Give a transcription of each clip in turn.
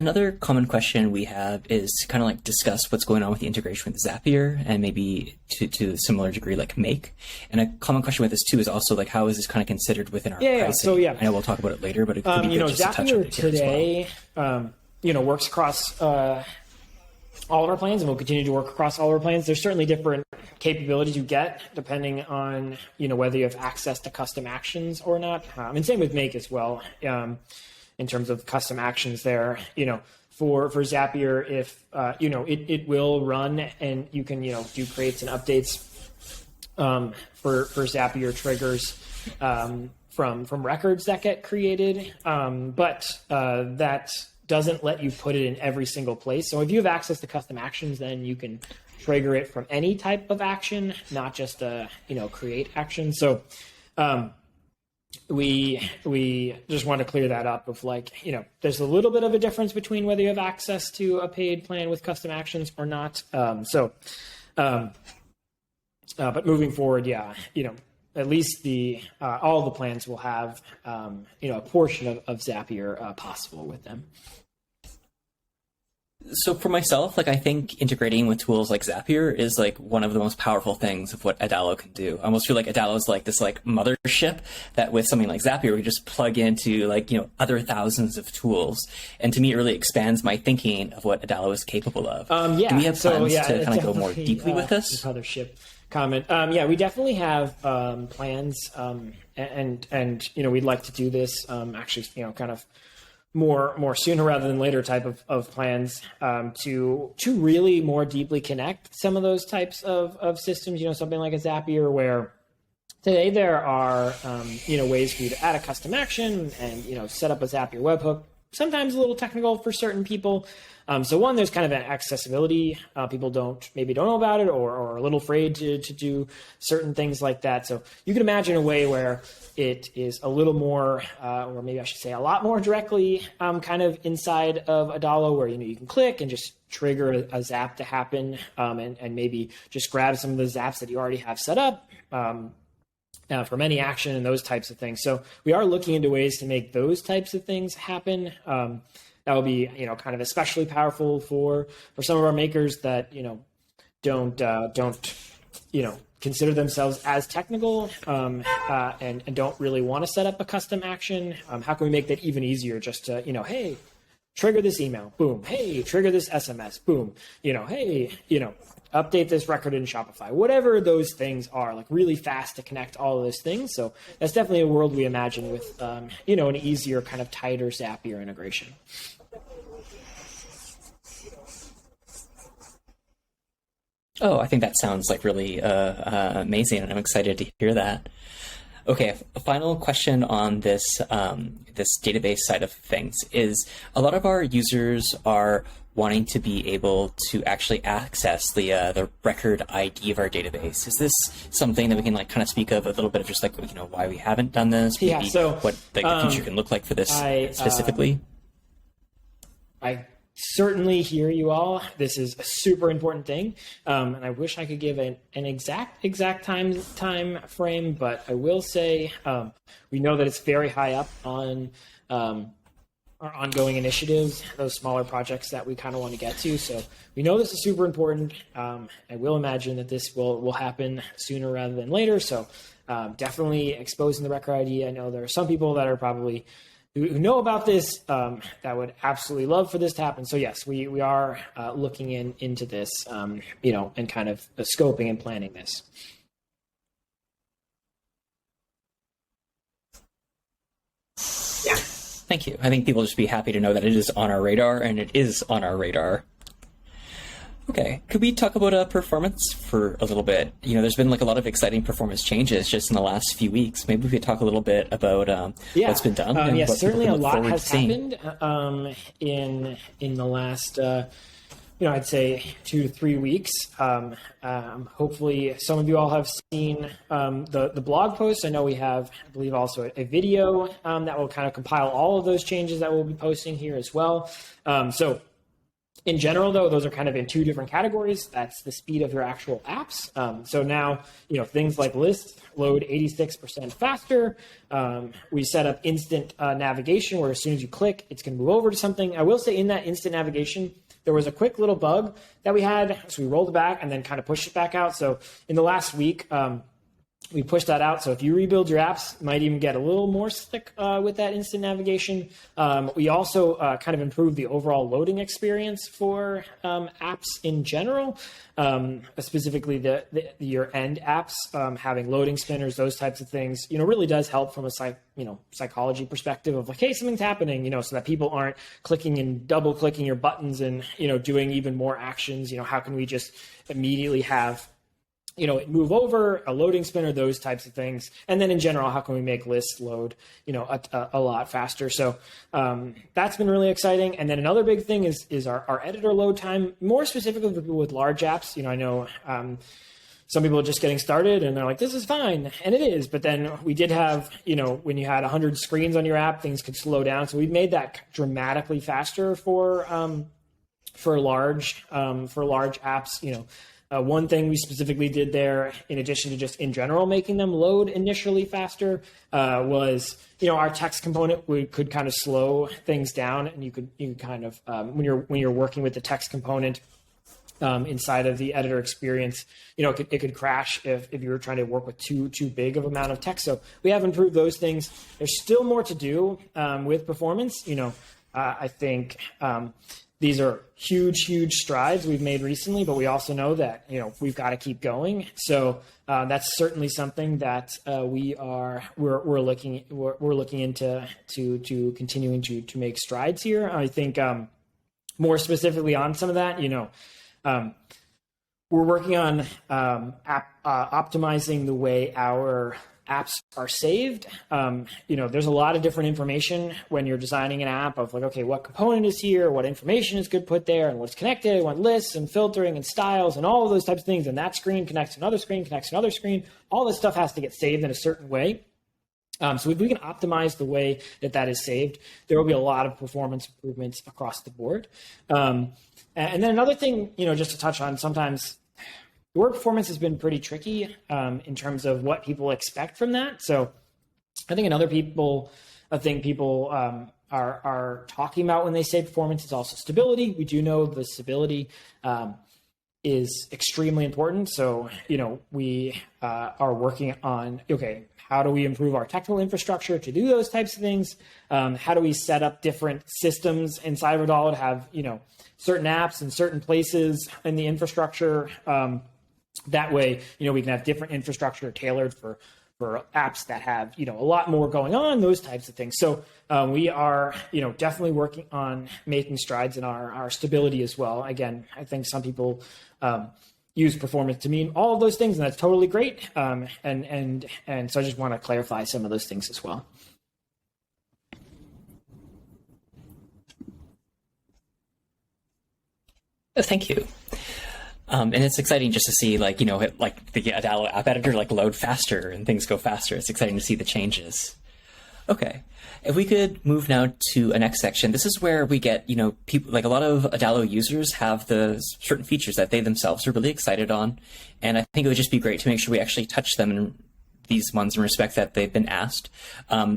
Another common question we have is to kind of like discuss what's going on with the integration with Zapier and maybe to a similar degree like Make. And a common question with this too is also like, how is this kind of considered within our pricing? So yeah, I know we'll talk about it later, but it could be good just to touch on Zapier it here today, as well. Works across all of our plans and will continue to work across all of our plans. There's certainly different capabilities you get depending on, whether you have access to custom actions or not. And same with Make as well. In terms of custom actions there, for Zapier, if, it will run and you can, do creates and updates for Zapier triggers from records that get created. But that doesn't let you put it in every single place. So if you have access to custom actions, then you can trigger it from any type of action, not just a, create action. So, we just want to clear that up of like, there's a little bit of a difference between whether you have access to a paid plan with custom actions or not. But moving forward, at least all the plans will have, a portion of Zapier possible with them. So for myself, I think integrating with tools like Zapier is one of the most powerful things of what Adalo can do. I almost feel like Adalo is this mothership that with something like Zapier, we just plug into other thousands of tools. And to me, it really expands my thinking of what Adalo is capable of. Do we have plans to kind of go more deeply with this? Mothership comment. We definitely have plans and we'd like to do this actually, kind of more sooner rather than later type of plans to really more deeply connect some of those types of systems, something like a Zapier where today there are, ways for you to add a custom action and, set up a Zapier webhook, sometimes a little technical for certain people. So one, there's kind of an accessibility. People maybe don't know about it or are a little afraid to do certain things like that. So you can imagine a way where it is a little more, or maybe I should say a lot more directly kind of inside of Adalo where, you can click and just trigger a zap to happen and maybe just grab some of the zaps that you already have set up from any action and those types of things. So we are looking into ways to make those types of things happen. That will be, kind of especially powerful for some of our makers that, don't consider themselves as technical and don't really want to set up a custom action. How can we make that even easier just to, hey, trigger this email, boom. Hey, trigger this SMS, boom. Hey, update this record in Shopify, whatever those things are, really fast to connect all of those things. So that's definitely a world we imagine with, an easier kind of tighter Zapier integration. Oh, I think that sounds really amazing, and I'm excited to hear that. Okay, a final question on this this database side of things is a lot of our users are wanting to be able to actually access the record ID of our database. Is this something that we can kind of speak of a little bit of just why we haven't done this? Maybe what the future can look like for this specifically? I certainly hear you all. This is a super important thing, and I wish I could give an exact time frame, but I will say we know that it's very high up on our ongoing initiatives, those smaller projects that we kind of want to get to. So we know this is super important. I will imagine that this will happen sooner rather than later. So definitely exposing the record ID. I know there are some people that are probably who know about this that would absolutely love for this to happen. So yes, we are looking into this, and kind of scoping and planning this. Yeah. Thank you. I think people will just be happy to know that it is on our radar, and it is on our radar. Okay, could we talk about performance for a little bit? There's been a lot of exciting performance changes just in the last few weeks. Maybe we could talk a little bit about what's been done. And what certainly a lot has happened in the last, I'd say 2 to 3 weeks. Hopefully, some of you all have seen the blog post. I know we have, I believe, also a video that will kind of compile all of those changes that we'll be posting here as well. So In general, though, those are kind of in two different categories. That's the speed of your actual apps. So now, things like lists load 86% faster. We set up instant navigation, where as soon as you click, it's going to move over to something. I will say in that instant navigation, there was a quick little bug that we had. So we rolled it back and then kind of pushed it back out. So in the last week, we pushed that out. So if you rebuild your apps, it might even get a little more slick with that instant navigation. We also kind of improved the overall loading experience for apps in general, specifically your end apps, having loading spinners, those types of things, really does help from a psychology perspective of like, hey, something's happening, so that people aren't clicking and double clicking your buttons and, doing even more actions. How can we just immediately have it move over, a loading spinner, those types of things. And then in general, how can we make lists load, a lot faster? So that's been really exciting. And then another big thing is our editor load time, more specifically for people with large apps. I know some people are just getting started and they're like, this is fine. And it is. But then we did have, when you had 100 screens on your app, things could slow down. So we've made that dramatically faster for large apps, one thing we specifically did there, in addition to just in general making them load initially faster, was our text component could kind of slow things down, and you could kind of when you're working with the text component inside of the editor experience, it could crash if you were trying to work with too big of amount of text. So we have improved those things. There's still more to do with performance. I think. These are huge strides we've made recently, but we also know that we've got to keep going. So that's certainly something that we're looking into to continuing to make strides here. I think more specifically on some of that, we're working on optimizing the way our apps are saved. There's a lot of different information when you're designing an app of like, okay, what component is here, what information is good put there, and what's connected. I want lists and filtering and styles and all of those types of things. And that screen connects to another screen, connects to another screen. All this stuff has to get saved in a certain way. So if we can optimize the way that is saved, there will be a lot of performance improvements across the board. And then another thing, just to touch on, sometimes the word performance has been pretty tricky in terms of what people expect from that. So I think people are talking about when they say performance is also stability. We do know the stability is extremely important. So, we are working on, okay, how do we improve our technical infrastructure to do those types of things? How do we set up different systems inside of Adalo to have, certain apps in certain places in the infrastructure? That way, we can have different infrastructure tailored for apps that have, a lot more going on, those types of things. So we are, definitely working on making strides in our stability as well. Again, I think some people use performance to mean all of those things, and that's totally great. And so I just want to clarify some of those things as well. Thank you. And it's exciting just to see, the Adalo app editor load faster and things go faster. It's exciting to see the changes. Okay, if we could move now to a next section. This is where we get, people, a lot of Adalo users have the certain features that they themselves are really excited on. And I think it would just be great to make sure we actually touch them in these ones in respect that they've been asked,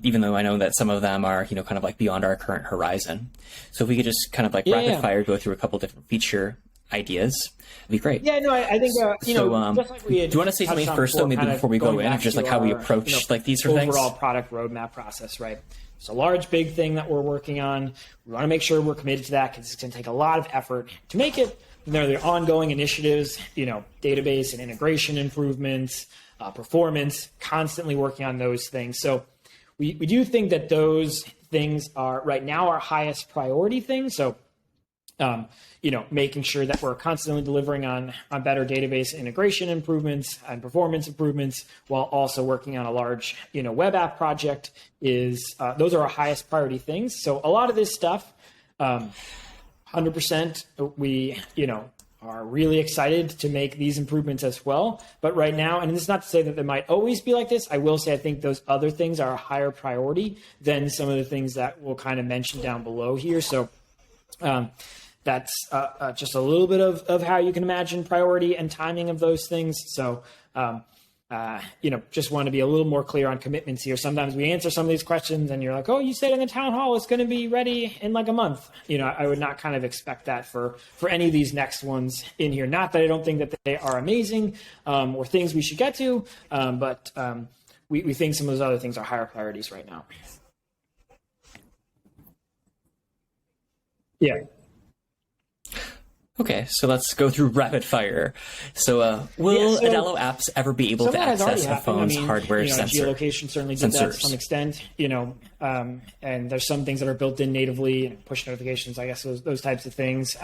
even though I know that some of them are, kind of beyond our current horizon. So if we could just kind of rapid fire go through a couple different feature ideas, it'd be great. Yeah, no, I think, just like we had, do you want to say something first, though, maybe before we go in, just how we approach these sort of things? Overall product roadmap process, right? It's a large, big thing that we're working on. We want to make sure we're committed to that because it's going to take a lot of effort to make it. There are the ongoing initiatives, database and integration improvements, performance, constantly working on those things. So we do think that those things are right now our highest priority things. So making sure that we're constantly delivering on better database integration improvements and performance improvements, while also working on a large, web app project is, those are our highest priority things. So a lot of this stuff, 100%, we, are really excited to make these improvements as well. But right now, and it's not to say that they might always be like this, I will say I think those other things are a higher priority than some of the things that we'll kind of mention down below here. So, that's just a little bit of how you can imagine priority and timing of those things. So, just want to be a little more clear on commitments here. Sometimes we answer some of these questions and you're like, oh, you said in the town hall it's going to be ready in like a month. I would not kind of expect that for any of these next ones in here. Not that I don't think that they are amazing or things we should get to, but we think some of those other things are higher priorities right now. Yeah. Okay, so let's go through rapid fire. So, will Adalo apps ever be able to access a phone's hardware sensor? Geolocation certainly did that to some extent, and there's some things that are built in natively, push notifications, I guess, those types of things.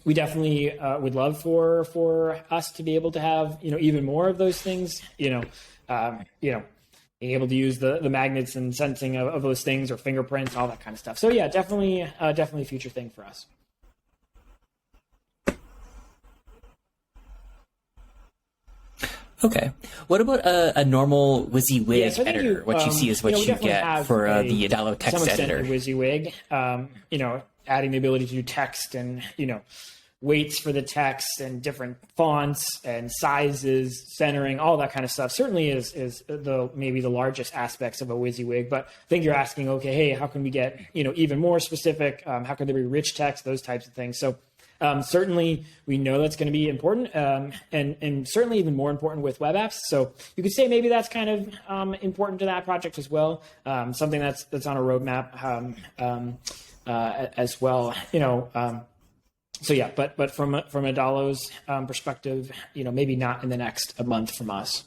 We definitely would love for us to be able to have, even more of those things, being able to use the magnets and sensing of those things or fingerprints, all that kind of stuff. So yeah, definitely a future thing for us. Okay. What about a normal WYSIWYG editor? What you see is what you get for the Adalo text editor. WYSIWYG, adding the ability to do text and, weights for the text and different fonts and sizes, centering, all that kind of stuff certainly is maybe the largest aspects of a WYSIWYG. But I think you're asking, okay, hey, how can we get, even more specific? How can there be rich text, those types of things? So certainly, we know that's going to be important, and certainly even more important with web apps. So you could say maybe that's kind of important to that project as well. Something that's on a roadmap as well. So yeah, but from Adalo's perspective, maybe not in the next month from us.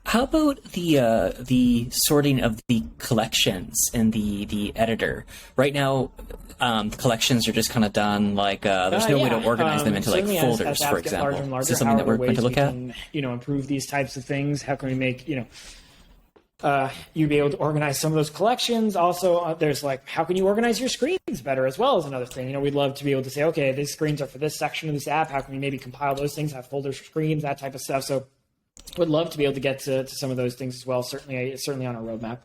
How about the sorting of the collections in the editor? Right now, the collections are just kind of done like there's no way to organize them into like folders, for example. Is this something that we're going to look at? Improve these types of things. How can we make you be able to organize some of those collections? Also, there's like, how can you organize your screens better as well as another thing. We'd love to be able to say, okay, these screens are for this section of this app. How can we maybe compile those things, have folders for screens, that type of stuff. So would love to be able to get to some of those things as well. Certainly on our roadmap.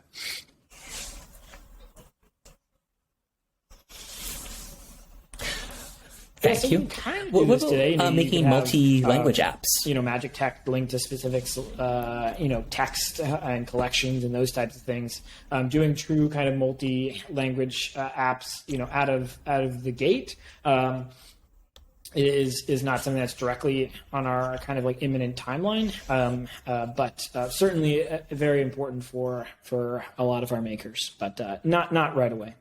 Thank you. What about today? Making multi-language apps? Magic text linked to specific, text and collections and those types of things. Doing true kind of multi-language apps, out of the gate. Is not something that's directly on our kind of like imminent timeline, but certainly very important for a lot of our makers, but not right away.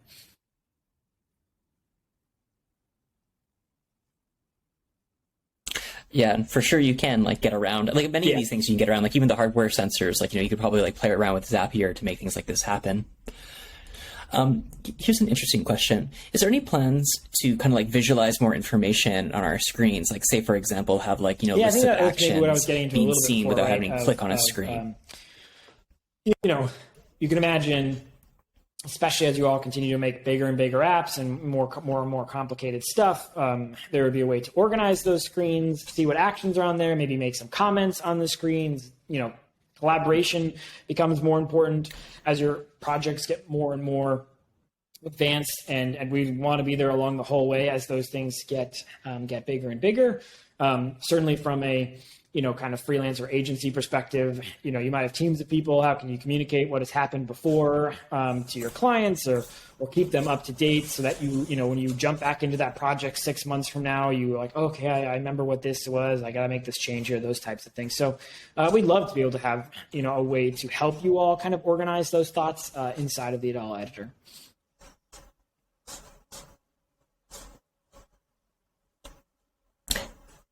Yeah, and for sure you can like get around like many of these things you can get around, like even the hardware sensors, like you could probably like play around with Zapier to make things like this happen. Here's an interesting question. Is there any plans to kind of like visualize more information on our screens? Like say, for example, have like, lists of actions being seen without having to click on a screen. You can imagine, especially as you all continue to make bigger and bigger apps and more and more complicated stuff, there would be a way to organize those screens, see what actions are on there, maybe make some comments on the screens. Collaboration becomes more important as your projects get more and more advanced, and we want to be there along the whole way as those things get bigger and bigger. Certainly from a kind of freelance or agency perspective, you might have teams of people. How can you communicate what has happened before to your clients or keep them up to date so that when you jump back into that project 6 months from now, you like, okay, I remember what this was. I got to make this change here, those types of things. So we'd love to be able to have, a way to help you all kind of organize those thoughts inside of the Adalo editor.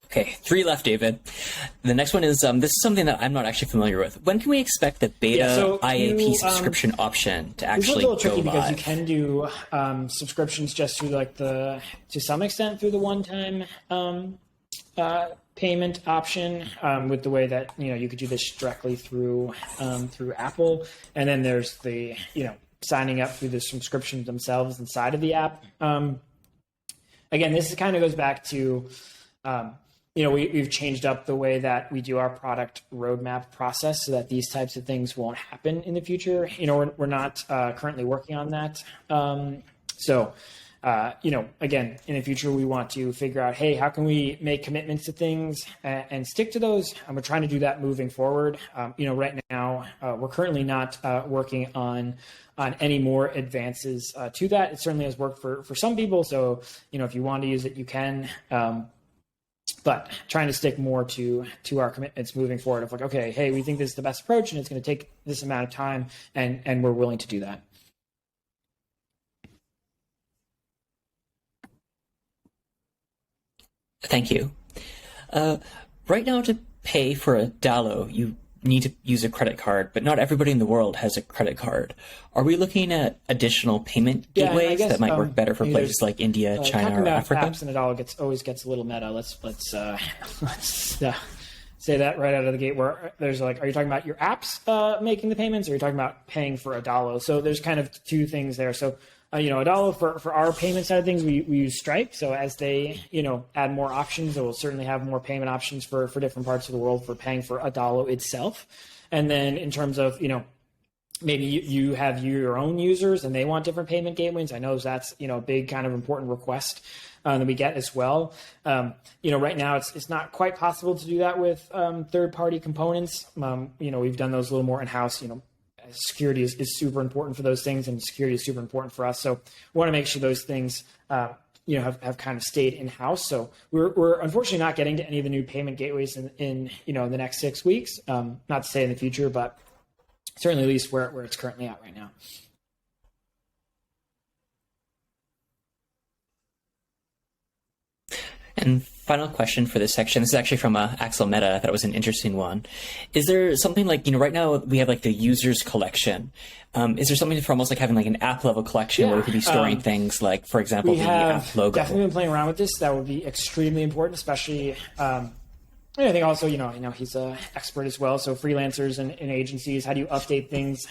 Okay, 3 left, David. The next one is, this is something that I'm not actually familiar with. When can we expect the beta IAP subscription option to actually go live? It's a little tricky because you can do subscriptions just through to some extent through the one-time payment option with the way that, you could do this directly through Apple. And then there's the, signing up through the subscriptions themselves inside of the app. Again, this kind of goes back to, we've changed up the way that we do our product roadmap process so that these types of things won't happen in the future. We're not currently working on that. Again, in the future, we want to figure out, hey, how can we make commitments to things and stick to those? And we're trying to do that moving forward. Right now, we're currently not working on any more advances to that. It certainly has worked for some people. So, if you want to use it, you can. But trying to stick more to our commitments moving forward of like, okay, hey, we think this is the best approach and it's going to take this amount of time, and we're willing to do that. Thank you. Right now, to pay for Adalo, you need to use a credit card, but not everybody in the world has a credit card. Are we looking at additional payment gateways that might work better for places like India, China, or Africa? Apps and Adalo always gets a little meta. Let's say that right out of the gate. Where there's like, are you talking about your apps making the payments, or are you talking about paying for Adalo? So there's kind of two things there. So Adalo for our payment side of things, we use Stripe. So as they add more options, it will certainly have more payment options for different parts of the world for paying for Adalo itself. And then in terms of maybe you have your own users and they want different payment gateways. I know that's a big kind of important request that we get as well. Right now it's not quite possible to do that with third-party components. We've done those a little more in-house. Security is super important for those things, and security is super important for us. So we want to make sure those things, have kind of stayed in-house. So we're unfortunately not getting to any of the new payment gateways in the next 6 weeks. Not to say in the future, but certainly at least where it's currently at right now. And final question for this section. This is actually from Axel Meta. I thought it was an interesting one. Is there something like, right now we have like the users collection. Is there something for almost like having like an app level collection where we could be storing things like, for example, the app logo? Definitely been playing around with this. That would be extremely important, especially, I think also, he's an expert as well. So freelancers and agencies, how do you update things?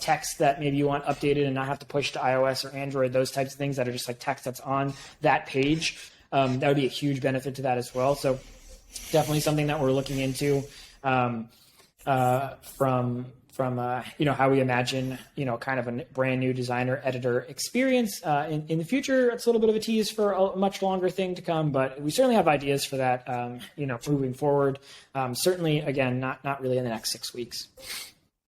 Text that maybe you want updated and not have to push to iOS or Android, those types of things that are just like text that's on that page. That would be a huge benefit to that as well. So definitely something that we're looking into from how we imagine, kind of a brand new designer editor experience in the future. It's a little bit of a tease for a much longer thing to come, but we certainly have ideas for that, moving forward. Certainly, again, not really in the next 6 weeks.